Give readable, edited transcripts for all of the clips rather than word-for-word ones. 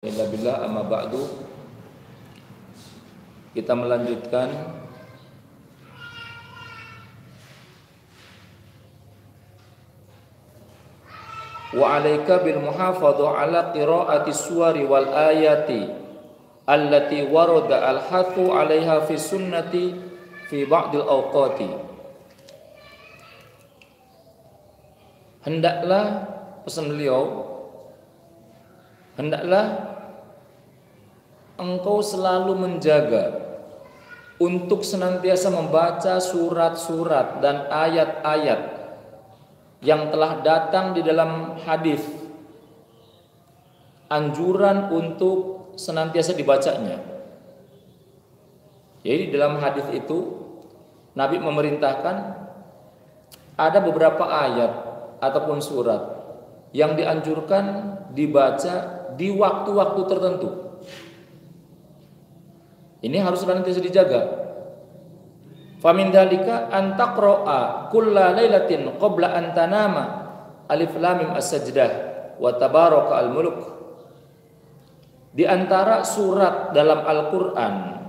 Alhamdulillah, amma ba'du. Kita melanjutkan wa 'alaika bil muhafadhah 'ala qiraati suwari wal ayati allati warada al hathu 'alaiha fi sunnati fi ba'dil awqati. Hendaklah, pesan beliau, hendaklah engkau selalu menjaga untuk senantiasa membaca surat-surat dan ayat-ayat yang telah datang di dalam hadis, anjuran untuk senantiasa dibacanya. Jadi dalam hadis itu Nabi memerintahkan ada beberapa ayat ataupun surat yang dianjurkan dibaca di waktu-waktu tertentu. Ini harus senantiasa dijaga. Famin dzalika an taqra'a kulla lailatin qabla an tanama alif lam mim as-sajdah wa tabaraka al-mulk. Di antara surat dalam Al-Qur'an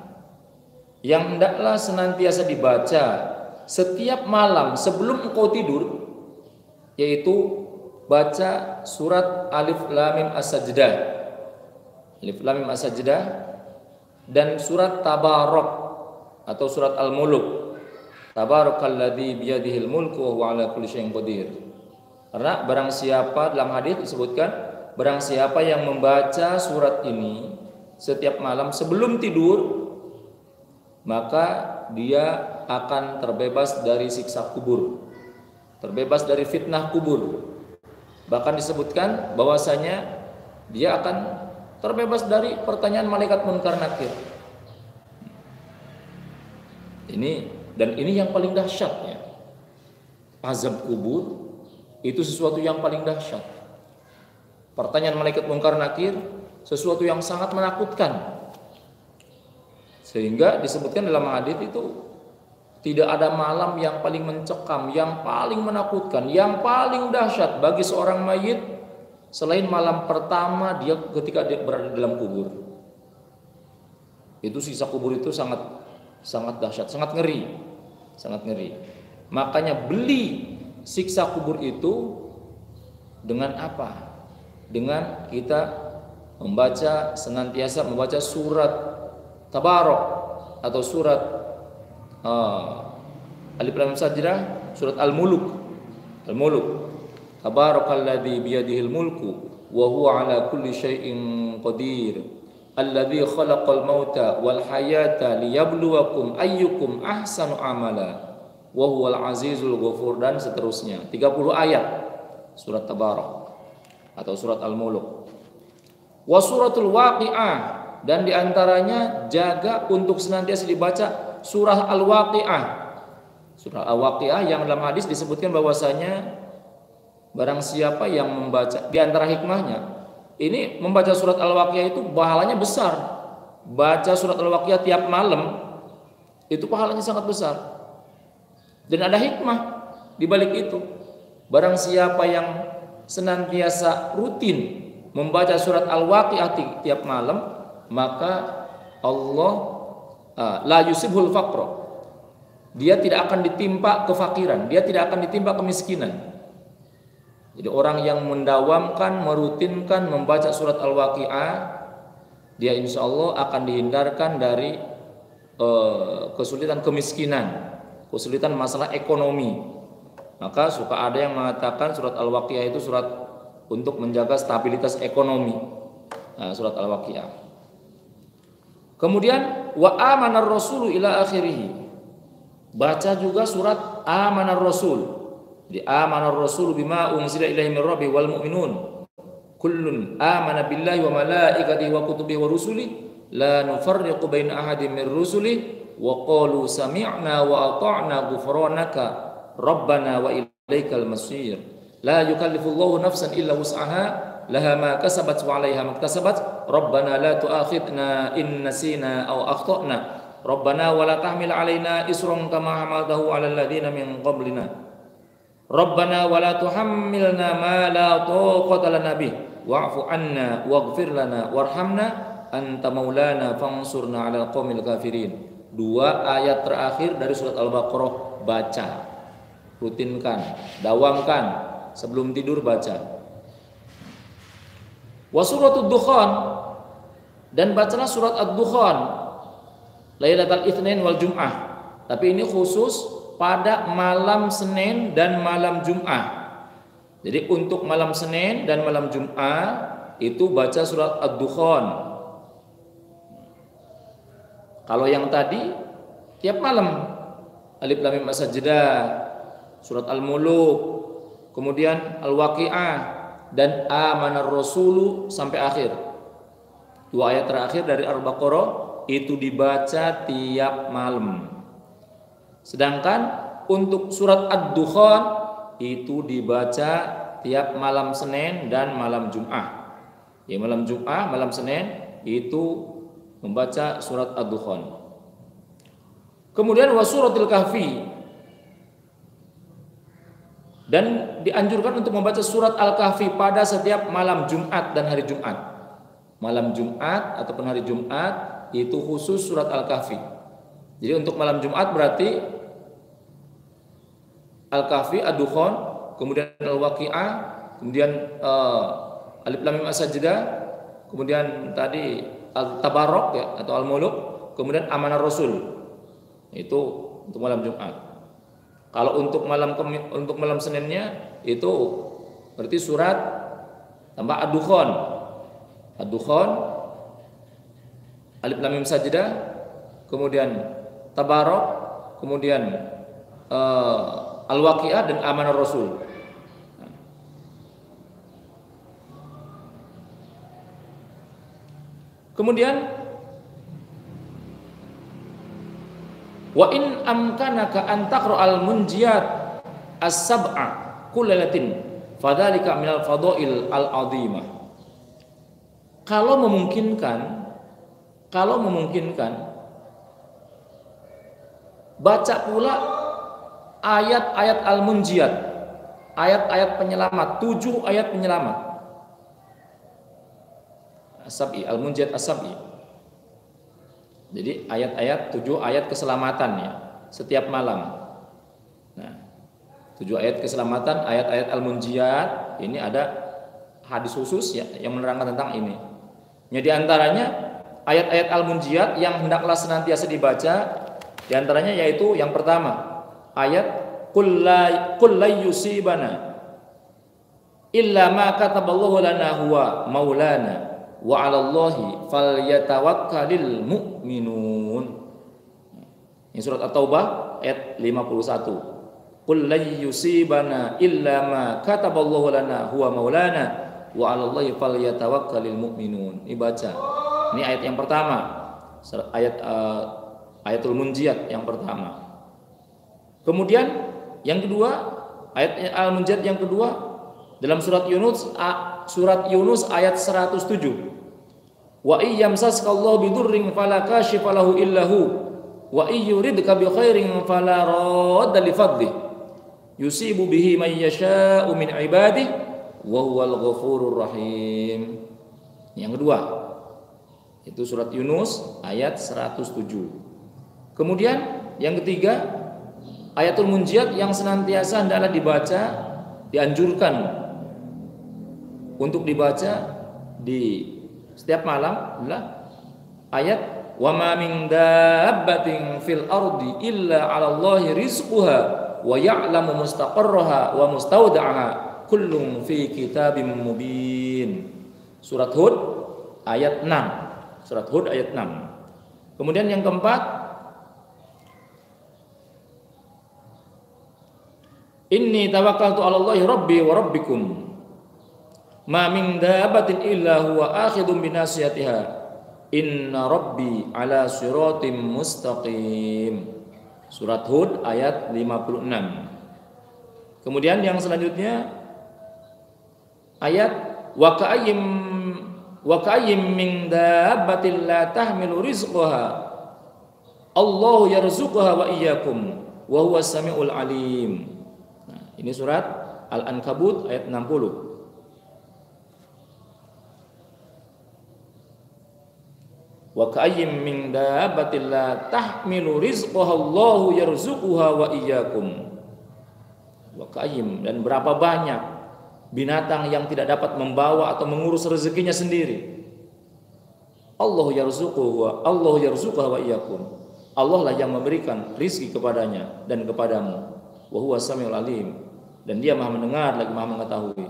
yang hendaklah senantiasa dibaca setiap malam sebelum engkau tidur, yaitu baca surat alif lam mim as-sajdah. Alif lam mim as-sajdah dan surat Tabarak atau surat Al-Mulk. Tabarakalladzi biyadihil mulku wa huwa ala kulli syai'in qadir. Karena barang siapa, dalam hadis disebutkan, barang siapa yang membaca surat ini setiap malam sebelum tidur, maka dia akan terbebas dari siksa kubur, terbebas dari fitnah kubur. Bahkan disebutkan bahwasanya dia akan terbebas dari pertanyaan malaikat munkar nakir. Ini yang paling dahsyat ya. Azab kubur itu sesuatu yang paling dahsyat. Pertanyaan malaikat munkar nakir sesuatu yang sangat menakutkan. Sehingga disebutkan dalam hadis itu tidak ada malam yang paling mencekam, yang paling menakutkan, yang paling dahsyat bagi seorang mayit selain malam pertama dia ketika dia berada dalam kubur. Itu siksa kubur itu sangat dahsyat, sangat ngeri. Makanya beli siksa kubur itu dengan apa? Dengan kita senantiasa membaca surat Tabarak atau surat alif lam mim sajdah, surat Al-Mulk. Tabarakalladzi biyadihil mulku wa huwa ala kulli syai'in qadir. Alladzi khalaqal mauta wal hayata liyabluwakum ayyukum ahsanu amala wa huwal azizul ghafur, dan seterusnya. 30 ayat surat Tabarak atau surat Al-Mulk. Wa suratul Waqiah, dan diantaranya jaga untuk senantiasa dibaca surah Al-Waqiah. Surah Al-Waqiah yang dalam hadis disebutkan bahwasanya barang siapa yang membaca, di antara hikmahnya ini membaca surat Al-Waqiah itu pahalanya besar. Baca surat Al-Waqiah tiap malam itu pahalanya sangat besar. Dan ada hikmah di balik itu. Barang siapa yang senantiasa rutin membaca surat Al-Waqiah tiap malam, maka Allah la yusibhul faqr. Dia tidak akan ditimpa kefakiran, dia tidak akan ditimpa kemiskinan. Jadi orang yang mendawamkan, merutinkan membaca surat Al-Waqiah, dia insya Allah akan dihindarkan dari kesulitan kemiskinan, kesulitan masalah ekonomi. Maka suka ada yang mengatakan surat Al-Waqiah itu surat untuk menjaga stabilitas ekonomi. Surat Al-Waqiah. Kemudian wa amanar rasulu ila akhirih. Baca juga surat Amanar Rasul. Di amanar rasul bima unzila ilaihi min rabbi wal mu'minun kullun amana billahi wa malaikatihi wa kutubihi wa rusuli la nufarriqu baina ahadin min rusuli wa qalu sami'na wa ata'na ghufranaka rabbana wa ilaikal masir. La yukallifullahu nafsan illa wus'aha laha ma kasabat wa 'alaiha ma kasabat rabbana la tu'akhidna in nasina aw akhtana rabbana wa la tahmil 'alaina isran kama hamaltahu 'alal ladzina min qablina Rabbana wa la tuhammilna ma la taqata lana bih wa'fu anna waghfir lana warhamna anta maulana fansurna 'alal qaumil kafirin. 2 ayat terakhir dari surat Al-Baqarah baca. Rutinkan, dawamkan sebelum tidur baca. Wa suratul Dukhan, dan bacalah surat Ad-Dukhan Lailatul Itsnain wal Jum'ah. Tapi ini khusus pada malam Senin dan malam Jum'ah. Jadi untuk malam Senin dan malam Jum'ah itu baca surat Ad-Dukhan. Kalau yang tadi tiap malam Alif Lam Mim As-Sajdah, surat Al-Muluk, kemudian Al-Waqi'ah dan Amanar Rasulu sampai akhir. 2 ayat terakhir dari Al-Baqarah itu dibaca tiap malam. Sedangkan untuk surat Ad-Dukhan itu dibaca tiap malam Senin dan malam Jum'ah. Ya, malam Jum'ah, malam Senin itu membaca surat Ad-Dukhan. Kemudian wa suratul Kahfi, dan dianjurkan untuk membaca surat Al-Kahfi pada setiap malam Jumat dan hari Jumat. Malam Jumat ataupun hari Jumat itu khusus surat Al-Kahfi. Jadi untuk malam Jumat berarti Al-Kahfi, Ad-Dukhan, kemudian Al-Waqi'ah, kemudian Alif Lam Mim As-Sajdah, kemudian tadi Al-Tabarok ya, atau Al-Muluk, kemudian Amanar Rasul. Itu untuk malam Jumat. Kalau untuk malam Seninnya itu berarti surat tambah Ad-Dukhan. Ad-Dukhan, Alif Lam Mim Sajdah, kemudian Tabarok, kemudian Al-Waqi'ah dan Amanar Rasul. Kemudian wa in amkanaka an taqra'al munjiyat as-sab'a kullalatin fadzalika minal fadail al-'azimah. Kalau memungkinkan baca pula ayat-ayat al-munjiyat, ayat-ayat penyelamat, 7 ayat penyelamat. As-sab'i, al-munjiyat as-sab'i. Jadi ayat-ayat 7 ayat keselamatan ya, setiap malam. Nah, 7 ayat keselamatan, ayat-ayat al-munjiyat, ini ada hadis khusus ya yang menerangkan tentang ini. Ya, di antaranya ayat-ayat al-munjiyat yang hendaklah senantiasa dibaca, di antaranya yaitu yang pertama, ayat qul la yusibana illa ma kataballahu lana huwa maulana wa 'alallahi falyatawakkalul mu'minun. Ini surat At-Taubah ayat 51. Qul la yusibana illa ma kataballahu lana huwa maulana wa 'alallahi falyatawakkalul mu'minun. Ini baca. Ini ayat yang pertama. Ayatul Munjiyat yang pertama. Kemudian yang kedua, ayat Al-Munjiyat yang kedua dalam surat Yunus ayat 107. Wa iyyamsaskallahu bidurrin fala kashifa lahu illa hu wa iyyuridka bi khairin fala radda li fadlihi yusibu bihi man yasha'u min ibadihi wa huwal ghafurur rahim. Yang kedua itu surat Yunus ayat 107. Kemudian yang ketiga, ayatul munjiyat yang senantiasa hendaklah dibaca, dianjurkan untuk dibaca di setiap malam adalah ayat wa ma min dabbatin fil ardi illa 'alallahi rizquha wa ya'lamu mustaqarraha wa mustawda'aha kullun fi kitabim mubin. Surat Hud ayat 6. Surat Hud ayat 6. Kemudian yang keempat, inni tawakkaltu 'alallahi rabbi wa rabbikum ma min dabbatin illa huwa akhidun binasiyatiha inna rabbi ala siratim mustaqim. Surat Hud ayat 56. Kemudian yang selanjutnya ayat wa ka'ayyim min dabbatin la tahmilu rizqaha Allahu yarzuquha wa iyyakum wa huwas samiul alim. Nah, Ini surat Al-Ankabut ayat 60. Wa ka'ayyim min dabbatin la tahmilu rizqaha Allahu yarzuquha wa iyyakum. Wa ka'ayyim, dan berapa banyak binatang yang tidak dapat membawa atau mengurus rezekinya sendiri. Allah yarzuquha wa iyyakum. Allah lah yang memberikan rizki kepadanya dan kepadamu. Wa huwa samiul alim, dan dia Maha mendengar lagi Maha mengetahui.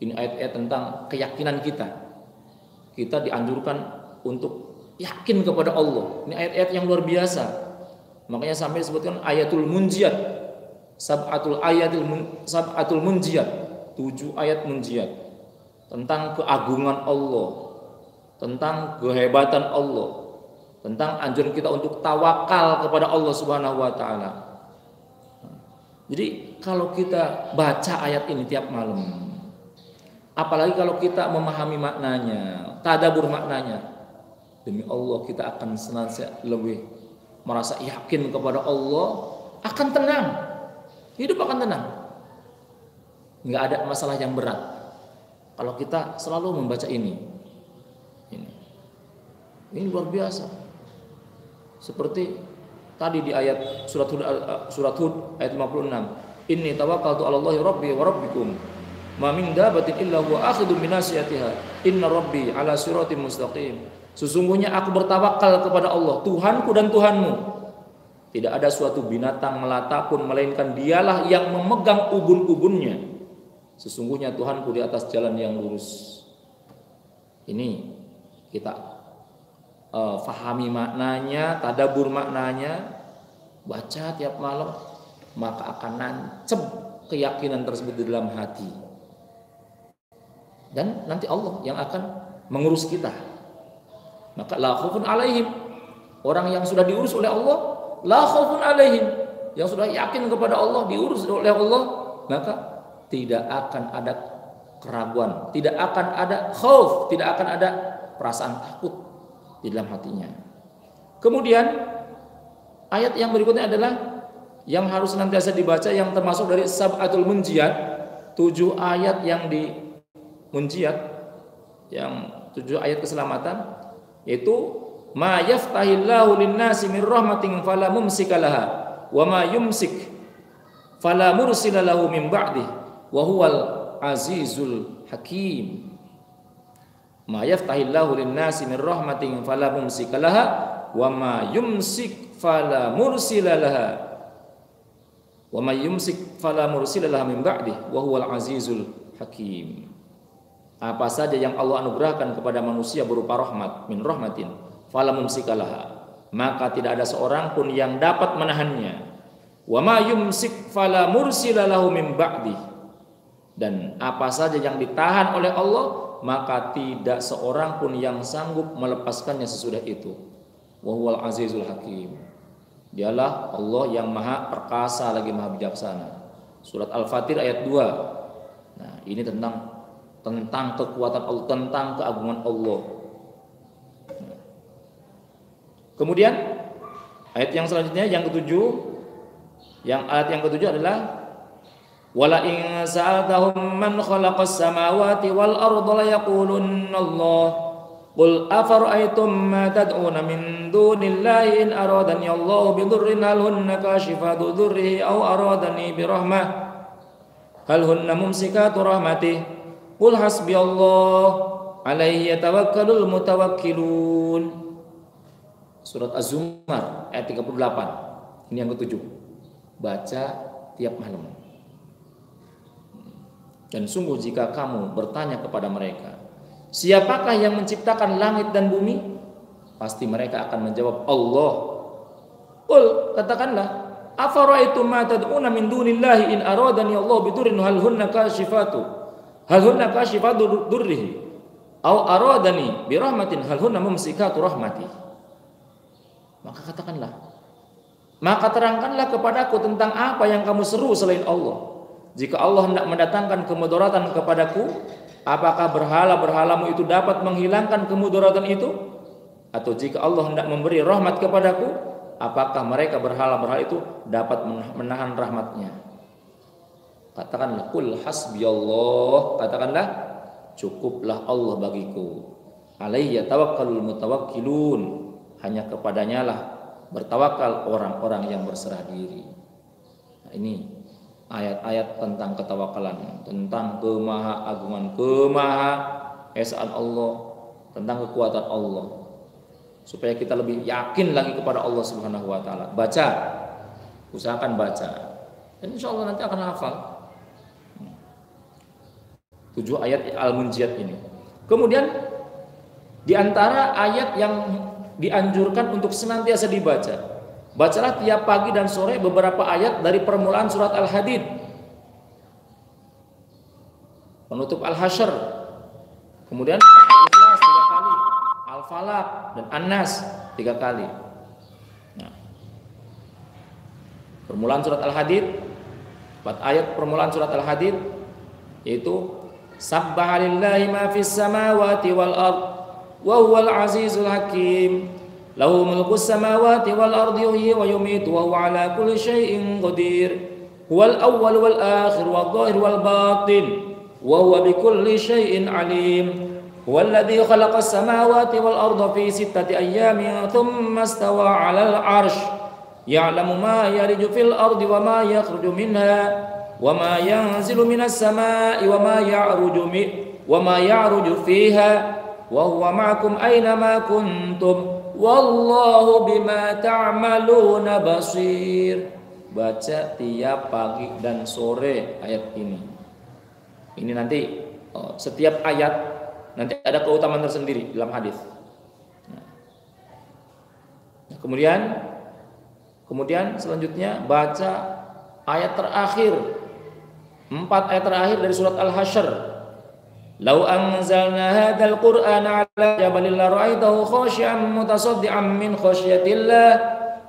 Ini ayat-ayat tentang keyakinan kita. Kita dianjurkan untuk yakin kepada Allah. Ini ayat-ayat yang luar biasa. Makanya sampai disebutkan ayatul munjiat, sab'atul munjiat, 7 ayat munjiat tentang keagungan Allah, tentang kehebatan Allah, tentang anjuran kita untuk tawakal kepada Allah Subhanahu wa taala. Jadi kalau kita baca ayat ini tiap malam, apalagi kalau kita memahami maknanya, tadabbur maknanya, demi Allah kita akan senantiasa lebih merasa yakin kepada Allah, akan tenang, hidup akan tenang, nggak ada masalah yang berat kalau kita selalu membaca ini luar biasa. Seperti tadi di ayat surat Hud ayat 56, inni tawakkaltu 'alallahi rabbi wa rabbikum ma min dabatin illa huwa akhidun min nasiyatiha inna rabbi 'ala siratim mustaqim. Sesungguhnya aku bertawakal kepada Allah, Tuhanku dan Tuhanmu. Tidak ada suatu binatang melata pun melainkan dialah yang memegang ubun-ubunnya. Sesungguhnya Tuhanku di atas jalan yang lurus. Ini kita fahami maknanya, tadabbur maknanya, baca tiap malam, maka akan nancep keyakinan tersebut di dalam hati. Dan nanti Allah yang akan mengurus kita. Maka la khaufun alaihim, orang yang sudah diurus oleh Allah, la khaufun alaihim, yang sudah yakin kepada Allah, diurus oleh Allah, maka tidak akan ada keraguan, tidak akan ada khauf, tidak akan ada perasaan takut di dalam hatinya. Kemudian ayat yang berikutnya adalah yang harus senantiasa dibaca, yang termasuk dari sab'atul munjiat, 7 ayat yang di munjiat, yang 7 ayat keselamatan, yaitu ma yaftahillahu lin-nasi min rahmatin fala mumsika laha wa ma yumsik fala mursila lahu min ba'dih wa huwal azizul hakim. Ma yaftahillahu lin-nasi min rahmatin fala mumsika laha wa ma yumsik fala mursila laha wa ma yumsik fala mursila laha min ba'dih wa huwal azizul hakim. Apa saja yang Allah anugerahkan kepada manusia berupa rahmat, min rahmatin fala mumsikalaha, maka tidak ada seorang pun yang dapat menahannya. Wa ma yumsik fala mursila lahu min ba'di, dan apa saja yang ditahan oleh Allah, maka tidak seorang pun yang sanggup melepaskannya sesudah itu. Wa huwal azizul hakim, dialah Allah yang maha perkasa lagi maha bijaksana. Surat Al-Fatir ayat 2. Nah, ini tentang kekuatan Allah, tentang keagungan Allah. Kemudian ayat yang selanjutnya, yang ketujuh, ayat yang ketujuh adalah wala in sa'altahum man khalaqas samawati wal arda la yaqulunna Allah qul afara'aytum ma tad'una min dunillahi in aradani Allah bidurrin hal hunna kashifatu dhurrihi aw aradani birahmah hal hunna mumsikatu rahmatih qul hasbiyallah alaihi yatawakkalul mutawakkilun. Surat Az-Zumar ayat 38. Ini yang ketujuh. Baca tiap malam. Dan sungguh jika kamu bertanya kepada mereka, siapakah yang menciptakan langit dan bumi? Pasti mereka akan menjawab Allah. Qul, katakanlah, afara'aytum ma tad'una min dunillahi in aradani Allah bidurrin hal hunna kashifatu durrihi aw aradani birahmatin hal hunna mumsikatu rahmati. Maka katakanlah, maka terangkanlah kepadaku tentang apa yang kamu seru selain Allah. Jika Allah hendak mendatangkan kemudaratan kepadaku, apakah berhala-berhalamu itu dapat menghilangkan kemudaratan itu? Atau jika Allah hendak memberi rahmat kepadaku, apakah mereka berhala-berhala itu dapat menahan rahmatnya? Katakanlah qul hasbiyallah, katakanlah cukuplah Allah bagiku. Alaihi yatawakkalul mutawakkilun, hanya kepadanya lah bertawakal orang-orang yang berserah diri. Nah, ini ayat-ayat tentang ketawakalan, tentang kemahaagungan, kemahaesaan Allah, tentang kekuatan Allah, supaya kita lebih yakin lagi kepada Allah Subhanahu wa taala. Baca, usahakan baca, dan insya Allah nanti akan hafal 7 ayat Al-Munjiat ini. Kemudian di antara ayat yang dianjurkan untuk senantiasa dibaca, bacalah tiap pagi dan sore beberapa ayat dari permulaan surat Al-Hadid, penutup Al-Hasyr, kemudian Al-Ikhlas 3 kali, Al-Falaq dan An-Nas 3 kali. Nah, permulaan surat Al-Hadid, 4 ayat permulaan surat Al-Hadid, yaitu Sabbaha lillahi ma fis samawati wal ard wa huwal azizul hakim, lahu mulkus samawati wal ardi yuhyi wa yumiitu wa huwa ala kulli syai'in qadir, huwal awwal wal akhir wal zahir wal batin wa huwa bikulli syai'in alim, huwal ladzi khalaqas samawati wal arda fi 6 ayyamin thumma istawa 'alal 'arsy ya'lamu ma yariju fil ardi wa ma yakhruju minha wa ma yanzilu minas samaa'i wa ma ya'ruju fiha wa huwa ma'akum aina ma kuntum wallahu bima ta'maluna basir. Baca tiap pagi dan sore ayat ini. Ini nanti setiap ayat nanti ada keutamaan tersendiri dalam hadis. Nah, kemudian selanjutnya baca ayat terakhir, 4 ayat terakhir dari surat Al-Hasyr. Lau anzalna hadzal qur'ana 'ala jabalin la ra'aitahu khashi'an mutasaddian min khasyatillah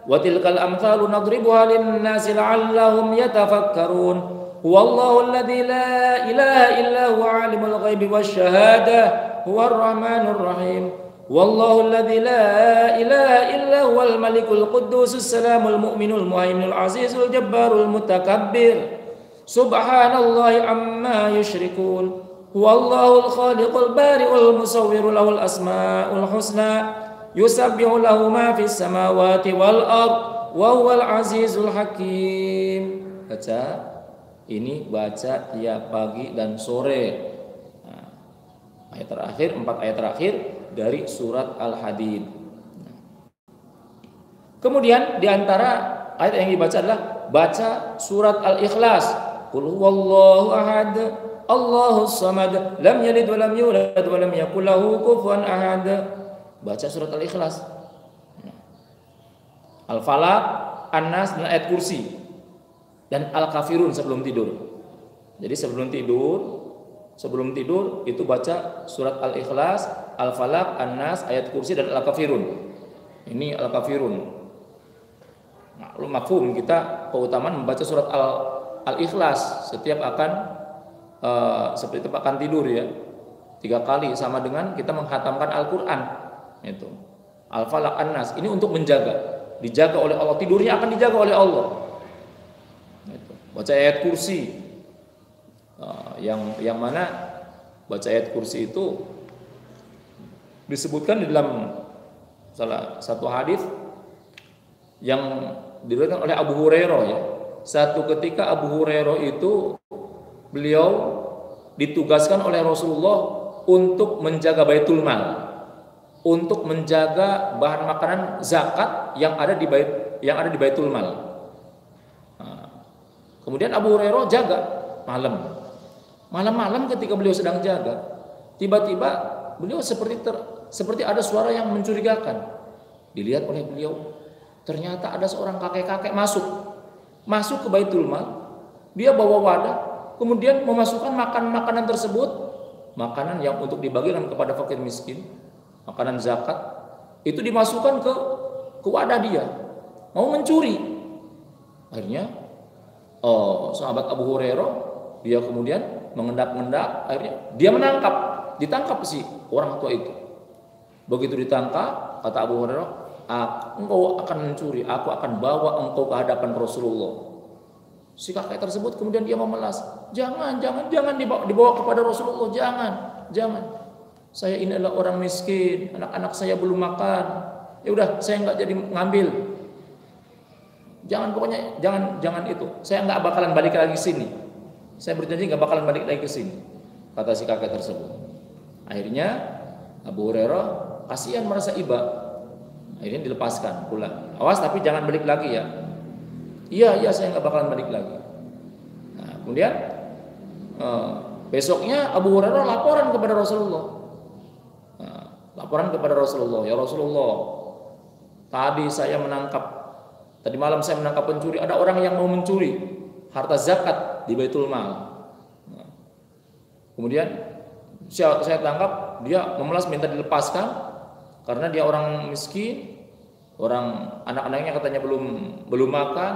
wa tilkal amthalu nadribuha lin-nasi la'allahum yatafakkarun. Huwallahu alladzi la ilaha illa huwa 'alimul ghaibi wasyhadah huwar rahmanur rahim. Wallahu alladzi la ilaha illa huwal malikul quddusus salamul mu'minul muhaiminul azizul jabbarul mutakabbir. Subhanallahi amma yusyrikun. Huwallahul khaliqul bari'ul musawwiru lahul asmaul husna yusabbihu lahu ma fis samawati wal ard wa huwal azizul hakim. Baca ini, baca tiap pagi dan sore. Nah, ayat terakhir, 4 ayat terakhir dari surat Al-Hadid. Kemudian di antara ayat yang dibaca adalah baca surat Al-Ikhlas. Qul huwallahu ahad, Allahus samad, lam yalid wa lam yulad wa lam yakul lahu kufuwan ahad. Baca surat Al-Ikhlas. Al-Falaq, An-Nas dan ayat kursi. Dan Al-Kafirun sebelum tidur. Jadi sebelum tidur itu baca surat Al-Ikhlas, Al-Falaq, An-Nas, ayat kursi dan Al-Kafirun. Ini Al-Kafirun. Nah, mafhum kita keutamaan membaca surat Al-Ikhlas setiap akan tidur ya. 3 kali sama dengan kita menghatamkan Al-Qur'an. Itu. Al-Falaq, An-Nas ini untuk dijaga oleh Allah, tidurnya akan dijaga oleh Allah. Itu. Baca ayat kursi. Yang mana baca ayat kursi itu disebutkan di dalam salah satu hadis yang diriwayatkan oleh Abu Hurairah ya. Satu ketika Abu Hurairah itu beliau ditugaskan oleh Rasulullah untuk menjaga Baitul Mal, untuk menjaga bahan makanan zakat yang ada di Baitul Mal. Nah, kemudian Abu Hurairah jaga malam-malam ketika beliau sedang jaga, tiba-tiba beliau seperti ada suara yang mencurigakan. Dilihat oleh beliau, ternyata ada seorang kakek-kakek masuk ke Baitul Mal. Dia bawa wadah, kemudian memasukkan makanan tersebut, makanan yang untuk dibagikan kepada fakir miskin, makanan zakat, itu dimasukkan ke wadah dia, mau mencuri. Akhirnya sahabat Abu Hurairah, dia kemudian mengendap-endap, akhirnya dia ditangkap si orang tua itu. Begitu ditangkap, kata Abu Hurairah, engkau akan mencuri, aku akan bawa engkau ke hadapan Rasulullah. Si kakek tersebut kemudian dia memelas. Jangan dibawa kepada Rasulullah, jangan. Saya ini adalah orang miskin, anak-anak saya belum makan. Ya udah, saya nggak jadi ngambil. Pokoknya jangan itu. Saya nggak bakalan balik lagi ke sini. Saya berjanji nggak bakalan balik lagi ke sini, kata si kakek tersebut. Akhirnya Abu Hurairah kasihan, merasa iba. Akhirnya dilepaskan pulang. Awas tapi jangan balik lagi ya. Iya saya nggak bakalan balik lagi. Nah, kemudian besoknya Abu Hurairah laporan kepada Rasulullah. Ya Rasulullah, tadi malam saya menangkap pencuri. Ada orang yang mau mencuri harta zakat di Baitul Mal. Nah, kemudian saya tangkap, dia memelas minta dilepaskan karena dia orang miskin, anak-anaknya katanya belum makan.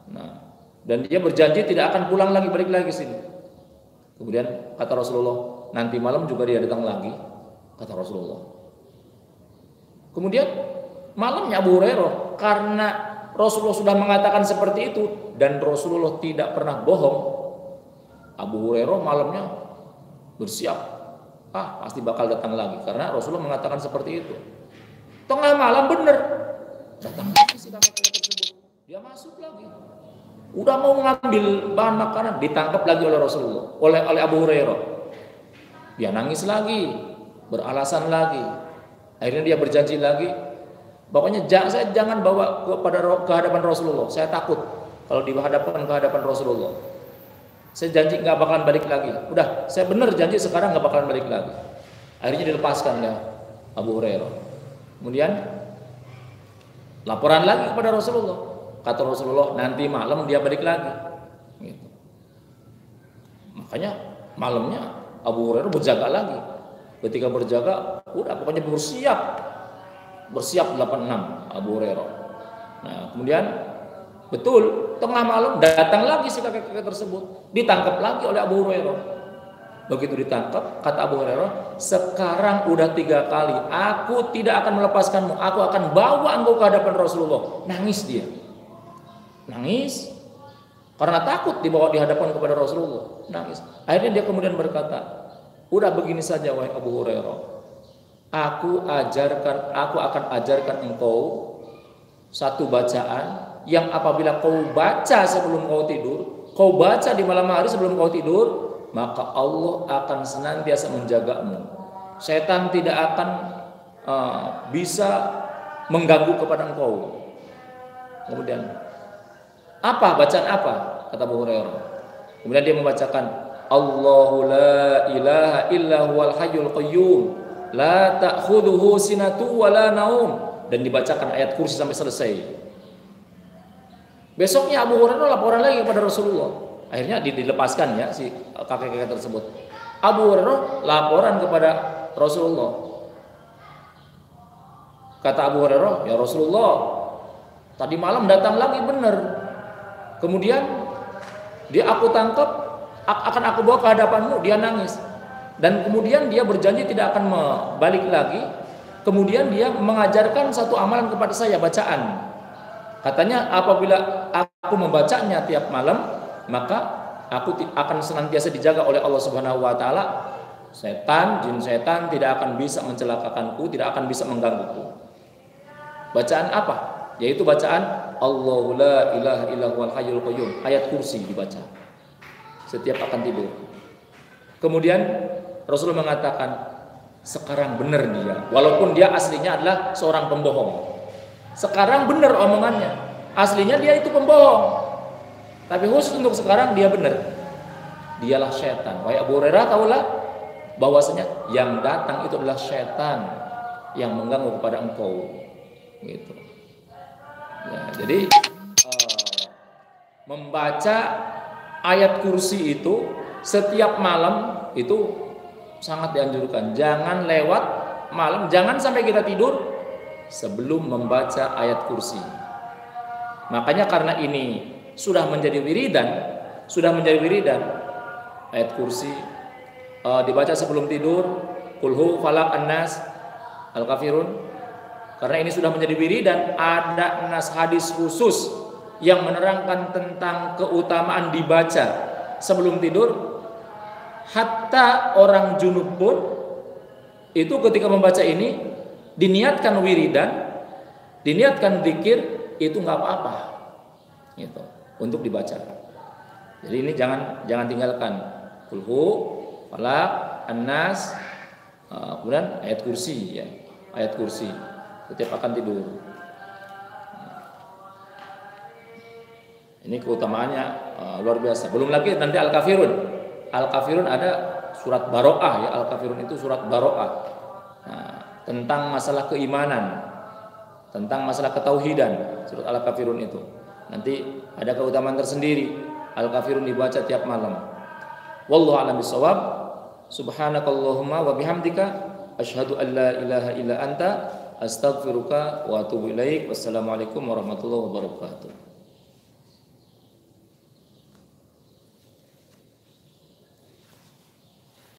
Nah, dan dia berjanji tidak akan pulang lagi, balik lagi ke sini. Kemudian kata Rasulullah, nanti malam juga dia datang lagi, kata Rasulullah. Kemudian malamnya Abu Hurairah, karena Rasulullah sudah mengatakan seperti itu dan Rasulullah tidak pernah bohong, Abu Hurairah malamnya bersiap, pasti bakal datang lagi karena Rasulullah mengatakan seperti itu. Tengah malam bener datang lagi si kakek tersebut, dia masuk lagi, udah mau ngambil bahan makanan, ditangkap lagi oleh Rasulullah, oleh Abu Hurairah. Dia nangis lagi, beralasan lagi. Akhirnya dia berjanji lagi, pokoknya saya jangan bawa ke hadapan Rasulullah. Saya takut kalau ke hadapan Rasulullah. Saya janji nggak bakalan balik lagi. Udah, saya bener janji sekarang nggak bakalan balik lagi. Akhirnya dilepaskan ya Abu Hurairah. Kemudian laporan lagi kepada Rasulullah. Kata Rasulullah, nanti malam dia balik lagi. Gitu. Makanya malamnya Abu Hurairah berjaga lagi. Ketika berjaga, udah pokoknya bersiap 86 Abu Hurairah. Nah, kemudian betul tengah malam datang lagi si kakek tersebut, ditangkap lagi oleh Abu Hurairah. Begitu ditangkap, kata Abu Hurairah, sekarang udah 3 kali, aku tidak akan melepaskanmu, aku akan bawa engkau ke hadapan Rasulullah. Nangis dia, nangis karena takut dibawa di hadapan kepada Rasulullah, nangis. Akhirnya dia kemudian berkata, udah begini saja wahai Abu Hurairah, aku akan ajarkan engkau satu bacaan yang apabila kau baca sebelum kau tidur, kau baca di malam hari sebelum kau tidur, maka Allah akan senantiasa menjagamu. Setan tidak akan bisa mengganggu kepada engkau. Kemudian bacaan apa? Kata Abu Hurairah. Kemudian dia membacakan, Allahu la ilaha illa huwal hayyul qayyum la ta'khudhuhu sinatu wa la naum, dan dibacakan ayat kursi sampai selesai. Besoknya Abu Hurairah laporan lagi kepada Rasulullah. Akhirnya dilepaskan ya si kakek-kakek tersebut. Abu Hurairah laporan kepada Rasulullah. Kata Abu Hurairah, ya Rasulullah, tadi malam datang lagi benar. Kemudian aku tangkap, akan aku bawa ke hadapanmu, dia nangis. Dan kemudian dia berjanji tidak akan balik lagi. Kemudian dia mengajarkan satu amalan kepada saya, bacaan. Katanya apabila aku membacanya tiap malam, maka aku akan senantiasa dijaga oleh Allah Subhanahu wa taala. Jin setan tidak akan bisa mencelakakanku, tidak akan bisa menggangguku. Bacaan apa? Yaitu bacaan Allahu la ilaha illa huwal hayyul qayyum, ayat kursi dibaca setiap akan tidur. Kemudian Rasulullah mengatakan, sekarang benar dia, walaupun dia aslinya adalah seorang pembohong. Sekarang benar omongannya, aslinya dia itu pembohong, tapi khusus untuk sekarang dia benar. Dialah setan. Wahai Abu Hurairah, tahulah bahwasanya yang datang itu adalah setan yang mengganggu kepada engkau. Gitu. Ya, jadi membaca ayat kursi itu setiap malam itu sangat dianjurkan. Jangan lewat malam, jangan sampai kita tidur sebelum membaca ayat kursi. Makanya karena ini sudah menjadi wiridan ayat kursi dibaca sebelum tidur, Qulhu, Falaq, An-Nas, Al-Kafirun. Karena ini sudah menjadi wiridan, ada nas hadis khusus yang menerangkan tentang keutamaan dibaca sebelum tidur. Hatta orang junub pun itu ketika membaca ini diniatkan wiridan, diniatkan zikir, itu nggak apa-apa gitu untuk dibaca. Jadi ini jangan tinggalkan kulhu, falak, an-nas, kemudian ayat kursi ya, ayat kursi setiap akan tidur. Ini keutamaannya luar biasa. Belum lagi nanti Al-Kafirun. Al-Kafirun ada surat Baro'ah ya, Al-Kafirun itu surat Baro'ah. Nah, tentang masalah keimanan, tentang masalah ketauhidan, surat Al-Kafirun itu. Nanti ada keutamaan tersendiri. Al-Kafirun dibaca tiap malam. Wallahu a'lam bishawab. Subhanakallahumma wa bihamdika asyhadu an la ilaha illa anta astaghfiruka wa atubu ilaik. Wassalamualaikum warahmatullahi wabarakatuh.